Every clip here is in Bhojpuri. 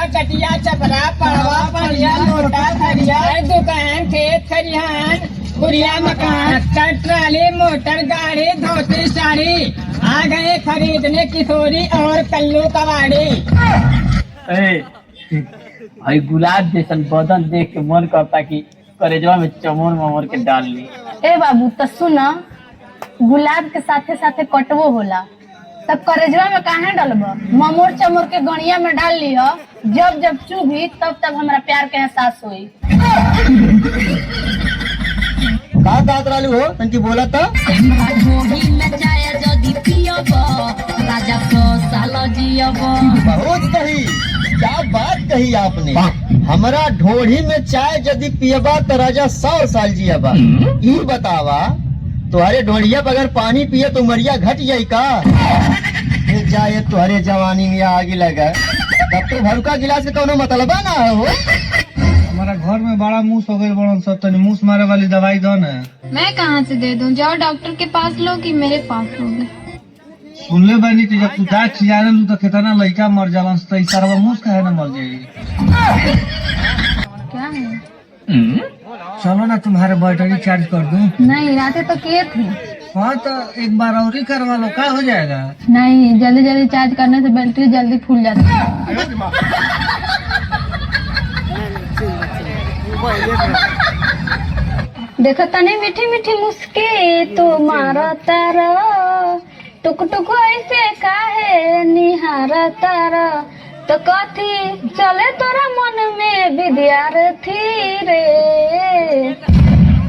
चटिया चपरा पड़वा पड़िया लोटा थरिया दुकान खेत खरिहान कुरिया मकान ट्राली मोटर गाड़ी धोती साड़ी आ गए खरीदने किशोरी और कल्लू कबाड़ी। भाई गुलाब जैसन बदन देख के मन करता कि करेजवा में चमोर ममोर के डाल ली। ए बाबू तो सुना, गुलाब के साथे साथे कटवो होला, तब करेजवा में काहे डालब? ममोर चमोर के गणिया में डाल लियो, जब जब चुभी तब तब हमरा प्यार के एहसास हुई। का बात रालू हो तंकी बोला तो बहुत सही, क्या बात कही आपने। हमारा ढोढ़ी में चाय यदि पियबा तो राजा 100 साल जियबा। ई बतावा तुम्हारे ढोढ़िया पर अगर पानी पिए तो उमरिया घट जाये का? जाए तुम्हारे जवानी में आगे लगा तब तो भर का गिलास के कोनो मतलब ना हो। हमारा घर में बड़ा मूस हो गए बड़न सब, तनी मूस मारे वाली दवाई दो ना। मैं कहाँ से दे दूं? जाओ डॉक्टर के पास लो कि मेरे पास लोगे। सुनले बानी कि जब तू दांत चियारे लू तो कितना लड़का मर जाला, तो इस तरह मूस काहे ना मर जाएगी। क्या है? चलो ना तुम्हारे बैटरी चार्ज कर दूं। नहीं, रातें तो किए थे। हाँ तो एक बार और ही करवा लो, क्या हो जाएगा। नहीं, जल्दी जल्दी चार्ज करने से बैटरी जल्दी फूल जाती है। देखो तने मीठी मीठी मुस्की तुम्हारा तारा, टुक टुक ऐसे काहे निहारा तारा, तो कथी चले तोरा मन में विद्यार्थी रे।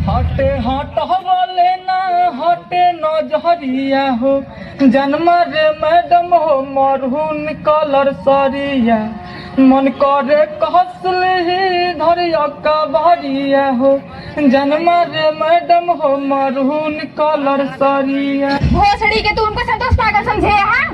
हटे हट बोले ना हटे नजरिया हो, जन्म रे मैडम हो मरहून कलर सरिया, मन करे कहसले ही धरिया का बहरिया हो, जन्म रे मैडम हो मरहून कलर सरिया। भोसड़ी के तू उनको संतोष पागल समझे हाँ?